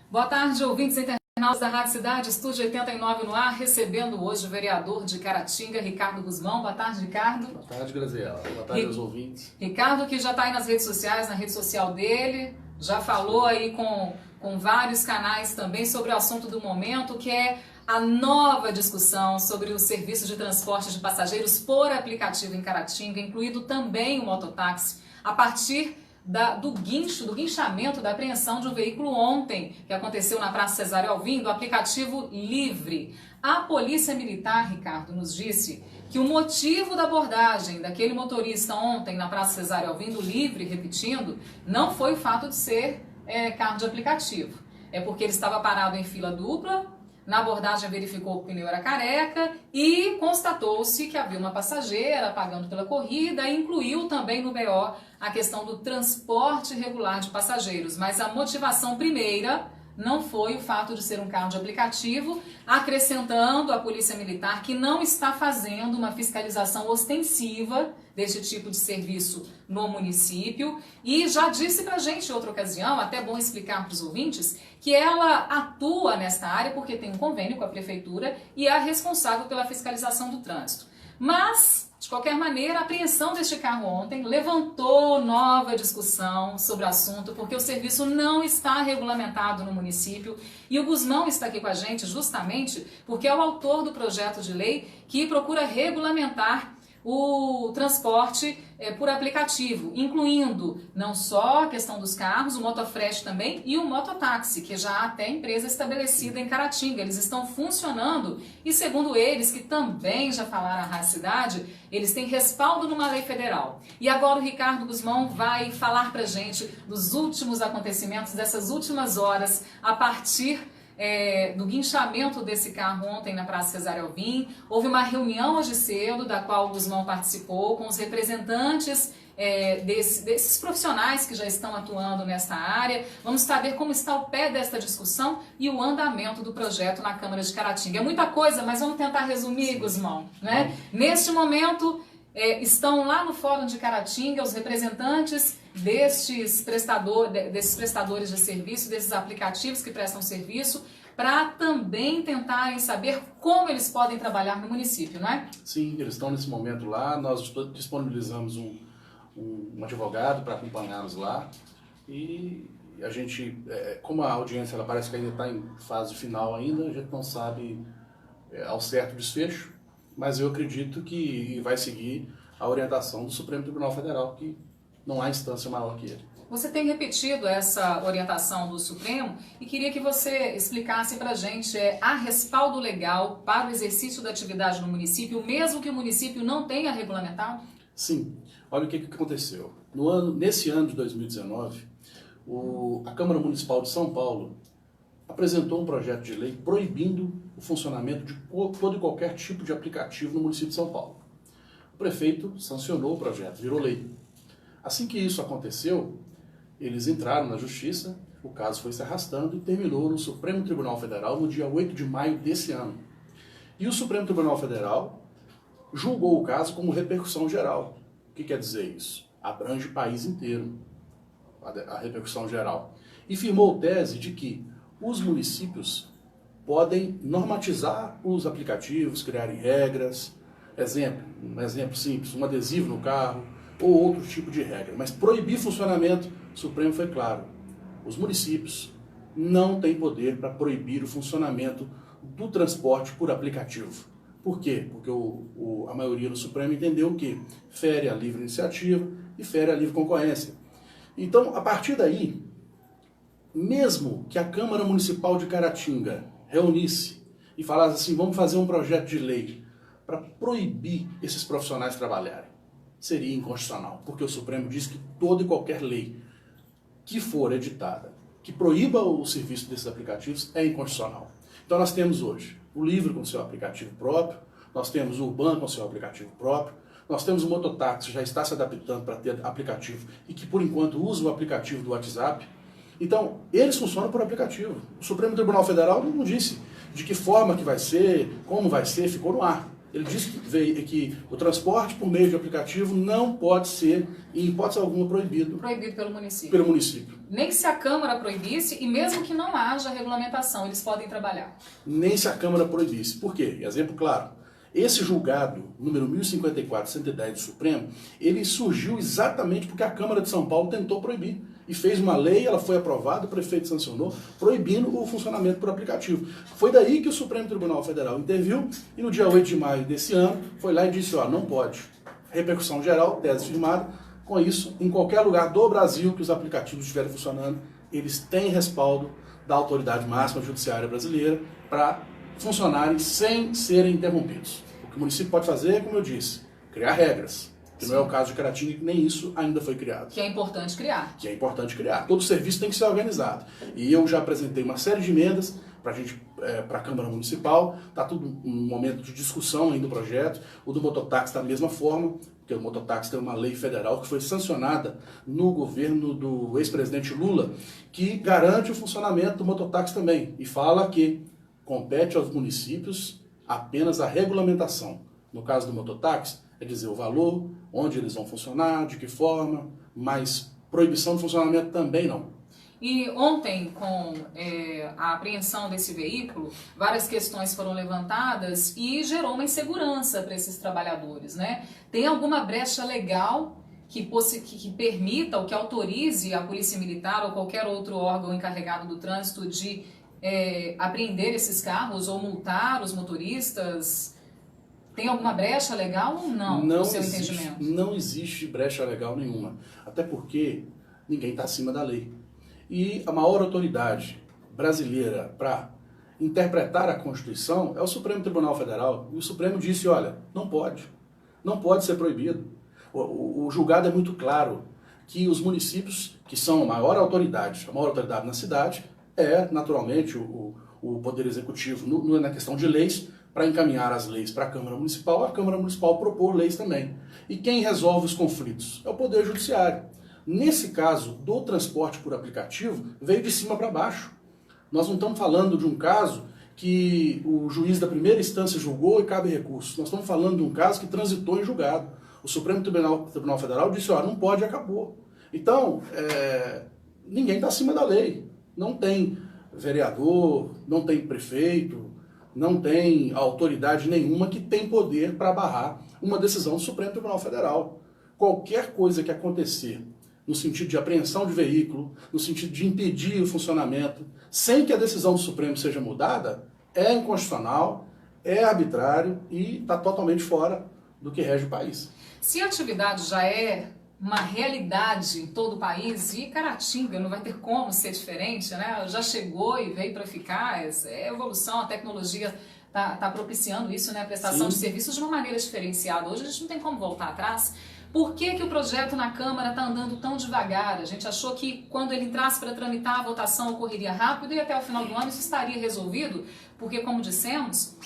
Boa tarde, ouvintes internautas da Rádio Cidade, Estúdio 89 no ar, recebendo hoje o vereador de Caratinga, Ricardo Guzmão. Boa tarde, Ricardo. Boa tarde, Graziela. Boa tarde aos ouvintes. Ricardo, que já está aí nas redes sociais, na rede social dele, já falou aí com vários canais também sobre o assunto do momento, que é a nova discussão sobre o serviço de transporte de passageiros por aplicativo em Caratinga, incluído também o mototáxi, a partir do guinchamento, da apreensão de um veículo ontem, que aconteceu na Praça Cesário Alvim, do aplicativo Livre. A Polícia Militar, Ricardo, nos disse que o motivo da abordagem daquele motorista ontem na Praça Cesário Alvim, do Livre, repetindo, não foi o fato de ser carro de aplicativo. É porque ele estava parado em fila dupla. Na abordagem verificou que o pneu era careca e constatou-se que havia uma passageira pagando pela corrida e incluiu também no BO a questão do transporte regular de passageiros. Mas a motivação primeira não foi o fato de ser um carro de aplicativo, acrescentando à Polícia Militar que não está fazendo uma fiscalização ostensiva deste tipo de serviço no município e já disse pra gente em outra ocasião, até bom explicar para os ouvintes, que ela atua nesta área porque tem um convênio com a Prefeitura e é a responsável pela fiscalização do trânsito. Mas, de qualquer maneira, a apreensão deste carro ontem levantou nova discussão sobre o assunto, porque o serviço não está regulamentado no município e o Guzmão está aqui com a gente justamente porque é o autor do projeto de lei que procura regulamentar o transporte por aplicativo, incluindo não só a questão dos carros, o motofresh também e o mototáxi, que já há até empresa estabelecida em Caratinga. Eles estão funcionando e, segundo eles, que também já falaram à Rádio Cidade, eles têm respaldo numa lei federal. E agora o Ricardo Guzmão vai falar pra gente dos últimos acontecimentos, dessas últimas horas, a partir do guinchamento desse carro ontem na Praça Cesário Alvim. Houve uma reunião hoje cedo, da qual o Guzmão participou, com os representantes desses profissionais que já estão atuando nesta área. Vamos saber como está o pé desta discussão e o andamento do projeto na Câmara de Caratinga. É muita coisa, mas vamos tentar resumir, Guzmão, né? Neste momento, estão lá no Fórum de Caratinga os representantes desses prestadores de serviço, desses aplicativos que prestam serviço, para também tentarem saber como eles podem trabalhar no município, não é? Sim, eles estão nesse momento lá, nós disponibilizamos um advogado para acompanhá-los lá e a gente, como a audiência ela parece que ainda está em fase final ainda, a gente não sabe ao certo o desfecho, mas eu acredito que vai seguir a orientação do Supremo Tribunal Federal, que não há instância maior que ele. Você tem repetido essa orientação do Supremo e queria que você explicasse para a gente, há respaldo legal para o exercício da atividade no município, mesmo que o município não tenha regulamentado? Sim. Olha o que aconteceu. Nesse ano de 2019, a Câmara Municipal de São Paulo apresentou um projeto de lei proibindo o funcionamento de todo e qualquer tipo de aplicativo no município de São Paulo. O prefeito sancionou o projeto, virou lei. Assim que isso aconteceu, eles entraram na justiça, o caso foi se arrastando e terminou no Supremo Tribunal Federal no dia 8 de maio desse ano. E o Supremo Tribunal Federal julgou o caso como repercussão geral. O que quer dizer isso? Abrange o país inteiro, a repercussão geral. E firmou tese de que os municípios podem normatizar os aplicativos, criarem regras, um exemplo simples, um adesivo no carro, ou outro tipo de regra. Mas proibir funcionamento, o Supremo foi claro. Os municípios não têm poder para proibir o funcionamento do transporte por aplicativo. Por quê? Porque a maioria do Supremo entendeu que fere a livre iniciativa e fere a livre concorrência. Então, a partir daí, mesmo que a Câmara Municipal de Caratinga reunisse e falasse assim, vamos fazer um projeto de lei para proibir esses profissionais trabalharem, seria inconstitucional, porque o Supremo diz que toda e qualquer lei que for editada, que proíba o serviço desses aplicativos, é inconstitucional. Então nós temos hoje o Livre com seu aplicativo próprio, nós temos o Urban com seu aplicativo próprio, nós temos o mototáxi que já está se adaptando para ter aplicativo e que por enquanto usa o aplicativo do WhatsApp. Então, eles funcionam por aplicativo. O Supremo Tribunal Federal não disse de que forma que vai ser, como vai ser, ficou no ar. Ele diz que o transporte por meio de aplicativo não pode ser, em hipótese alguma, proibido. Proibido pelo município. Pelo município. Nem que se a Câmara proibisse, e mesmo que não haja regulamentação, eles podem trabalhar. Nem se a Câmara proibisse. Por quê? Exemplo claro. Esse julgado, número 1054-110 do Supremo, ele surgiu exatamente porque a Câmara de São Paulo tentou proibir. E fez uma lei, ela foi aprovada, o prefeito sancionou, proibindo o funcionamento por aplicativo. Foi daí que o Supremo Tribunal Federal interviu e no dia 8 de maio desse ano foi lá e disse, ó, não pode. Repercussão geral, tese firmada. Com isso, em qualquer lugar do Brasil que os aplicativos estiverem funcionando, eles têm respaldo da autoridade máxima judiciária brasileira para funcionarem sem serem interrompidos. O que o município pode fazer, como eu disse, criar regras. Que não é o caso de Caratinga, que nem isso ainda foi criado. Que é importante criar. Que é importante criar. Todo serviço tem que ser organizado. E eu já apresentei uma série de emendas para a Câmara Municipal. Está tudo um momento de discussão ainda do projeto. O do mototáxi da mesma forma, porque o mototáxi tem uma lei federal que foi sancionada no governo do ex-presidente Lula, que garante o funcionamento do mototáxi também. E fala que compete aos municípios apenas a regulamentação. No caso do mototáxi, é dizer o valor, onde eles vão funcionar, de que forma, mas proibição de funcionamento também não. E ontem, com a apreensão desse veículo, várias questões foram levantadas e gerou uma insegurança para esses trabalhadores, né? Tem alguma brecha legal que permita ou que autorize a Polícia Militar ou qualquer outro órgão encarregado do trânsito de apreender esses carros ou multar os motoristas? Tem alguma brecha legal ou não, no seu entendimento? Não existe brecha legal nenhuma. Até porque ninguém está acima da lei. E a maior autoridade brasileira para interpretar a Constituição é o Supremo Tribunal Federal. E o Supremo disse, olha, não pode. Não pode ser proibido. O julgado é muito claro que os municípios, que são a maior autoridade na cidade, é naturalmente o Poder Executivo, na questão de leis, para encaminhar as leis para a Câmara Municipal propor leis também. E quem resolve os conflitos? É o Poder Judiciário. Nesse caso do transporte por aplicativo, veio de cima para baixo. Nós não estamos falando de um caso que o juiz da primeira instância julgou e cabe recurso. Nós estamos falando de um caso que transitou em julgado. O Supremo Tribunal Federal disse, ó, não pode e acabou. Então, ninguém está acima da lei. Não tem vereador, não tem prefeito, não tem autoridade nenhuma que tem poder para barrar uma decisão do Supremo Tribunal Federal. Qualquer coisa que acontecer no sentido de apreensão de veículo, no sentido de impedir o funcionamento, sem que a decisão do Supremo seja mudada, é inconstitucional, é arbitrário e está totalmente fora do que rege o país. Se a atividade já é uma realidade em todo o país, e Caratinga não vai ter como ser diferente, né? Já chegou e veio para ficar, é evolução, a tecnologia está propiciando isso, né? A prestação de serviços de uma maneira diferenciada. Hoje a gente não tem como voltar atrás. Por que o projeto na Câmara está andando tão devagar? A gente achou que quando ele entrasse para tramitar, a votação ocorreria rápido e até o final do ano isso estaria resolvido, porque, como dissemos,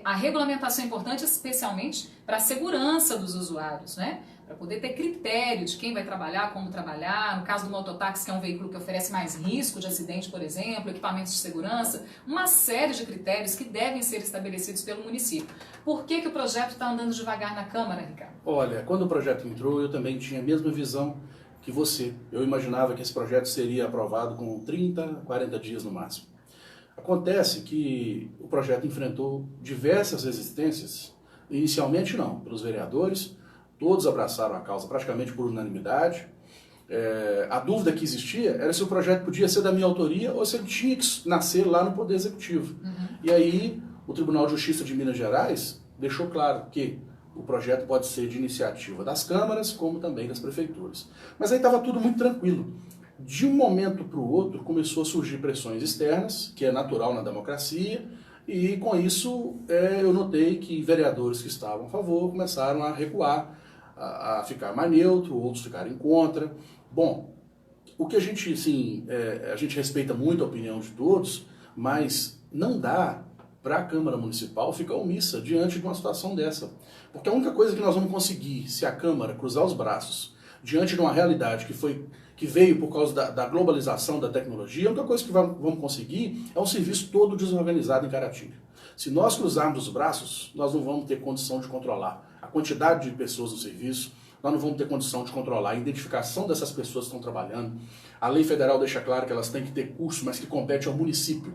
a regulamentação é importante especialmente para a segurança dos usuários, né? Para poder ter critério de quem vai trabalhar, como trabalhar. No caso do mototáxi, que é um veículo que oferece mais risco de acidente, por exemplo, equipamentos de segurança, uma série de critérios que devem ser estabelecidos pelo município. Por que o projeto está andando devagar na Câmara, Ricardo? Olha, quando o projeto entrou, eu também tinha a mesma visão que você. Eu imaginava que esse projeto seria aprovado com 30, 40 dias no máximo. Acontece que o projeto enfrentou diversas resistências, inicialmente não, pelos vereadores. Todos abraçaram a causa praticamente por unanimidade. A dúvida que existia era se o projeto podia ser da minha autoria ou se ele tinha que nascer lá no Poder Executivo. E aí o Tribunal de Justiça de Minas Gerais deixou claro que o projeto pode ser de iniciativa das câmaras, como também das prefeituras. Mas aí estava tudo muito tranquilo. De um momento para o outro começou a surgir pressões externas, que é natural na democracia, e com isso eu notei que vereadores que estavam a favor começaram a recuar, a ficar mais neutro, outros ficarem contra. Bom, o que a gente, assim, a gente respeita muito a opinião de todos, mas não dá para a Câmara Municipal ficar omissa diante de uma situação dessa. Porque a única coisa que nós vamos conseguir, se a Câmara cruzar os braços diante de uma realidade que veio por causa da globalização da tecnologia, a única coisa que vamos conseguir é um serviço todo desorganizado em Caratinga. Se nós cruzarmos os braços, nós não vamos ter condição de controlar a quantidade de pessoas no serviço, nós não vamos ter condição de controlar a identificação dessas pessoas que estão trabalhando. A lei federal deixa claro que elas têm que ter curso, mas que compete ao município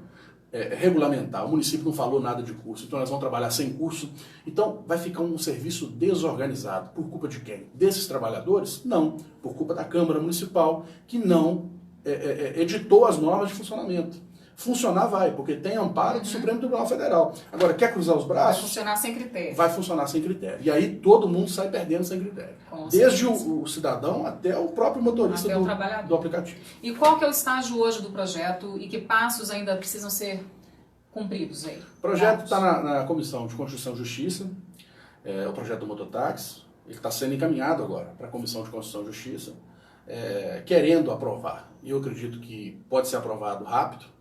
regulamentar. O município não falou nada de curso, então nós vamos trabalhar sem curso. Então vai ficar um serviço desorganizado. Por culpa de quem? Desses trabalhadores? Não. Por culpa da Câmara Municipal, que não editou as normas de funcionamento. Funcionar vai, porque tem amparo do Supremo Tribunal Federal. Agora, quer cruzar os braços? Vai funcionar sem critério. Vai funcionar sem critério. E aí todo mundo sai perdendo sem critério. Desde o cidadão até o próprio motorista do aplicativo. E qual que é o estágio hoje do projeto e que passos ainda precisam ser cumpridos aí? O projeto está na Comissão de Constituição e Justiça, o projeto do mototáxi, ele está sendo encaminhado agora para a Comissão de Constituição e Justiça, querendo aprovar. E eu acredito que pode ser aprovado rápido.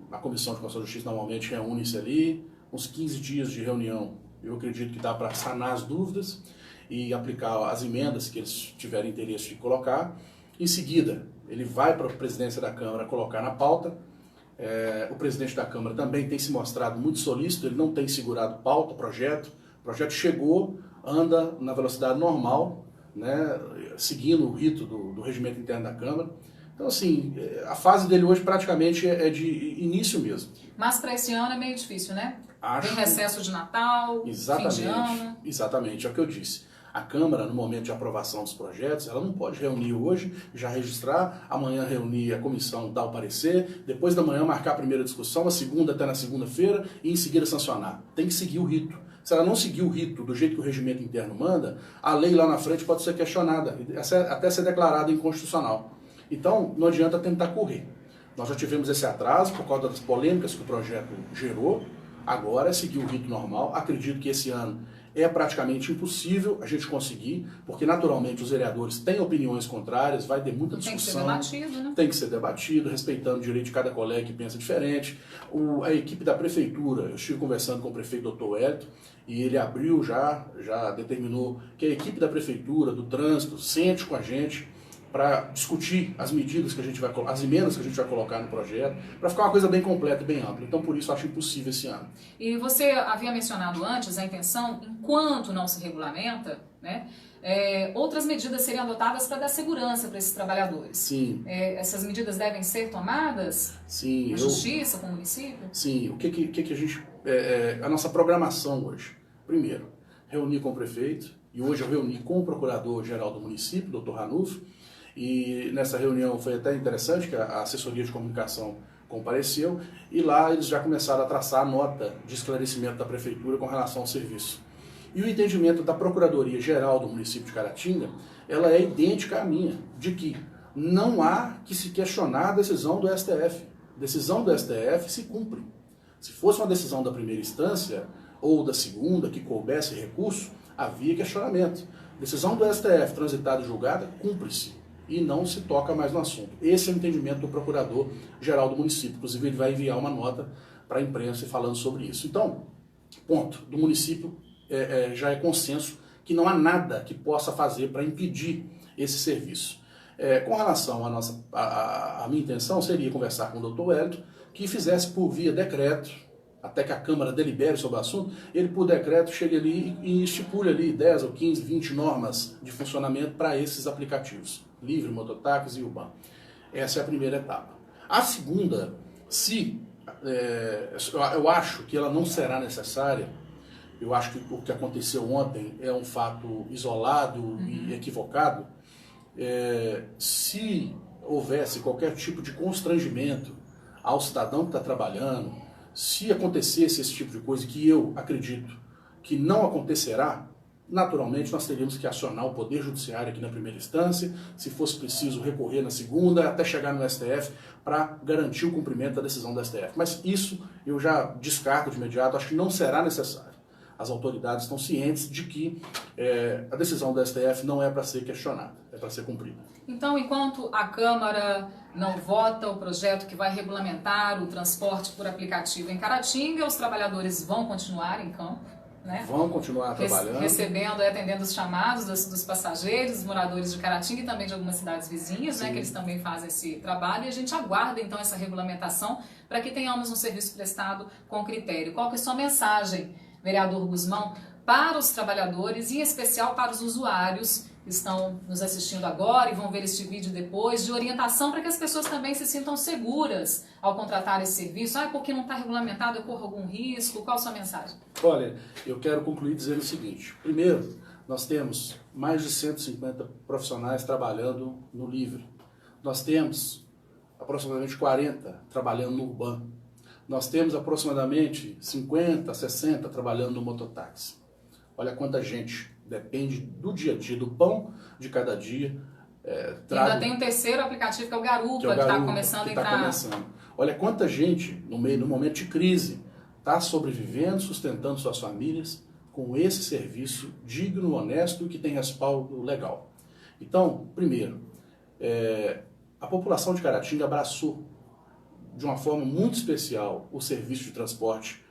A Comissão de Constituição e Justiça normalmente reúne-se ali, uns 15 dias de reunião. Eu acredito que dá para sanar as dúvidas e aplicar as emendas que eles tiverem interesse de colocar. Em seguida, ele vai para a presidência da Câmara colocar na pauta. O presidente da Câmara também tem se mostrado muito solícito, ele não tem segurado pauta, projeto. O projeto chegou, anda na velocidade normal, né, seguindo o rito do regimento interno da Câmara. Então, assim, a fase dele hoje praticamente é de início mesmo. Mas para esse ano é meio difícil, né? Tem recesso de Natal, exatamente, fim de ano. Exatamente, é o que eu disse. A Câmara, no momento de aprovação dos projetos, ela não pode reunir hoje, já registrar, amanhã reunir a comissão, dar o parecer, depois da manhã marcar a primeira discussão, a segunda até na segunda-feira e em seguida sancionar. Tem que seguir o rito. Se ela não seguir o rito do jeito que o regimento interno manda, a lei lá na frente pode ser questionada, até ser declarada inconstitucional. Então, não adianta tentar correr. Nós já tivemos esse atraso por causa das polêmicas que o projeto gerou. Agora é seguir o rito normal. Acredito que esse ano é praticamente impossível a gente conseguir, porque naturalmente os vereadores têm opiniões contrárias, vai ter muita discussão. Tem que ser debatido, né? Tem que ser debatido, respeitando o direito de cada colega que pensa diferente. A equipe da prefeitura, eu estive conversando com o prefeito Dr. Hélito, e ele abriu já determinou que a equipe da prefeitura, do trânsito, sente com a gente para discutir as medidas que a gente vai colocar, as emendas que a gente vai colocar no projeto, para ficar uma coisa bem completa e bem ampla. Então, por isso, eu acho impossível esse ano. E você havia mencionado antes a intenção, enquanto não se regulamenta, né, outras medidas seriam adotadas para dar segurança para esses trabalhadores. Sim. Essas medidas devem ser tomadas? Sim. Na justiça, com o município? Sim. O que a gente... a nossa programação hoje. Primeiro, reunir com o prefeito, e hoje eu reuni com o procurador-geral do município, Dr. Ranulfo, e nessa reunião foi até interessante que a assessoria de comunicação compareceu e lá eles já começaram a traçar a nota de esclarecimento da prefeitura com relação ao serviço. E o entendimento da Procuradoria-Geral do município de Caratinga, ela é idêntica à minha, de que não há que se questionar a decisão do STF. A decisão do STF se cumpre. Se fosse uma decisão da primeira instância ou da segunda que coubesse recurso, havia questionamento. Decisão do STF transitada e julgada, cumpre-se. E não se toca mais no assunto. Esse é o entendimento do Procurador-Geral do município. Inclusive, ele vai enviar uma nota para a imprensa falando sobre isso. Então, ponto. Do município já é consenso que não há nada que possa fazer para impedir esse serviço. Com relação à minha intenção, seria conversar com o Dr. Hélito, que fizesse por via decreto, até que a Câmara delibere sobre o assunto, ele por decreto chegue ali e estipule ali 10 ou 15, 20 normas de funcionamento para esses aplicativos. Livre, mototáxi e Urbano. Essa é a primeira etapa. A segunda, eu acho que ela não será necessária, eu acho que o que aconteceu ontem é um fato isolado e equivocado, se houvesse qualquer tipo de constrangimento ao cidadão que está trabalhando, se acontecesse esse tipo de coisa, que eu acredito que não acontecerá, naturalmente nós teríamos que acionar o Poder Judiciário aqui na primeira instância, se fosse preciso recorrer na segunda, até chegar no STF, para garantir o cumprimento da decisão do STF. Mas isso eu já descarto de imediato, acho que não será necessário. As autoridades estão cientes de que a decisão do STF não é para ser questionada, é para ser cumprida. Então, enquanto a Câmara não vota o projeto que vai regulamentar o transporte por aplicativo em Caratinga, os trabalhadores vão continuar em campo? né? Vão continuar trabalhando. Recebendo e atendendo os chamados dos passageiros, dos moradores de Caratinga e também de algumas cidades vizinhas, né, que eles também fazem esse trabalho. E a gente aguarda, então, essa regulamentação para que tenhamos um serviço prestado com critério. Qual que é a sua mensagem, vereador Guzmão, para os trabalhadores e, em especial, para os usuários que estão nos assistindo agora e vão ver este vídeo depois, de orientação para que as pessoas também se sintam seguras ao contratar esse serviço? Porque não está regulamentado, eu corro algum risco? Qual a sua mensagem? Olha, eu quero concluir dizendo o seguinte. Primeiro, nós temos mais de 150 profissionais trabalhando no livre. Nós temos aproximadamente 40 trabalhando no urbano. Nós temos aproximadamente 50, 60 trabalhando no mototáxi. Olha quanta gente depende do dia a dia, do pão de cada dia. Ainda tem um terceiro aplicativo que é o Garupa, que está começando a entrar. Olha quanta gente, no momento de crise, está sobrevivendo, sustentando suas famílias com esse serviço digno, honesto e que tem respaldo legal. Então, primeiro, a população de Caratinga abraçou de uma forma muito especial o serviço de transporte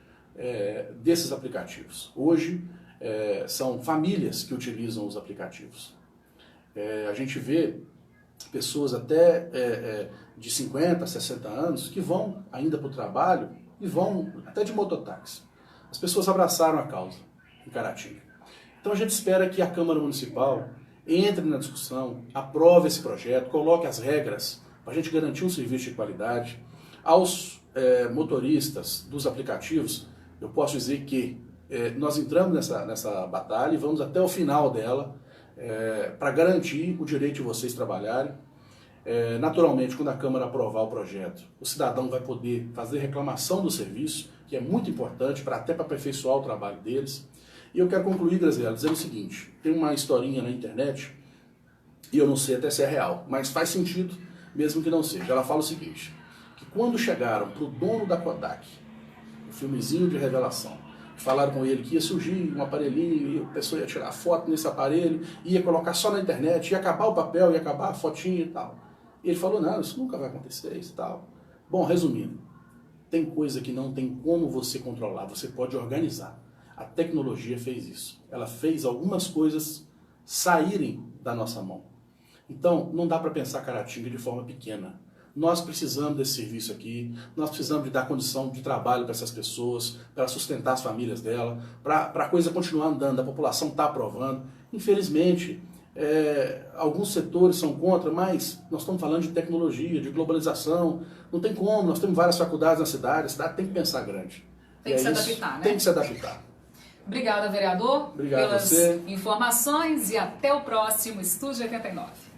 desses aplicativos. Hoje, são famílias que utilizam os aplicativos. A gente vê pessoas até de 50, 60 anos que vão ainda para o trabalho e vão até de mototáxi. As pessoas abraçaram a causa em Caratinga. Então a gente espera que a Câmara Municipal entre na discussão, aprove esse projeto, coloque as regras para a gente garantir um serviço de qualidade. Aos motoristas dos aplicativos, eu posso dizer que nós entramos nessa batalha e vamos até o final dela para garantir o direito de vocês trabalharem. Naturalmente, quando a Câmara aprovar o projeto, o cidadão vai poder fazer reclamação do serviço, que é muito importante até para aperfeiçoar o trabalho deles. E eu quero concluir, Graziela, dizendo o seguinte: tem uma historinha na internet, e eu não sei até se é real, mas faz sentido mesmo que não seja. Ela fala o seguinte, que quando chegaram para o dono da Kodak, o filmezinho de revelação, falaram com ele que ia surgir um aparelhinho e a pessoa ia tirar foto nesse aparelho, ia colocar só na internet, ia acabar o papel, ia acabar a fotinha e tal. E ele falou, não, isso nunca vai acontecer, isso e tal. Bom, resumindo, tem coisa que não tem como você controlar, você pode organizar. A tecnologia fez isso. Ela fez algumas coisas saírem da nossa mão. Então, não dá para pensar Caratinga de forma pequena. Nós precisamos desse serviço aqui, nós precisamos de dar condição de trabalho para essas pessoas, para sustentar as famílias dela, para a coisa continuar andando, a população está aprovando. Infelizmente, alguns setores são contra, mas nós estamos falando de tecnologia, de globalização, não tem como, nós temos várias faculdades na cidade, a cidade tem que pensar grande. Tem que se adaptar, né? Tem que se adaptar. Obrigada, vereador, Obrigado pelas a você. informações e até o próximo Estúdio 89.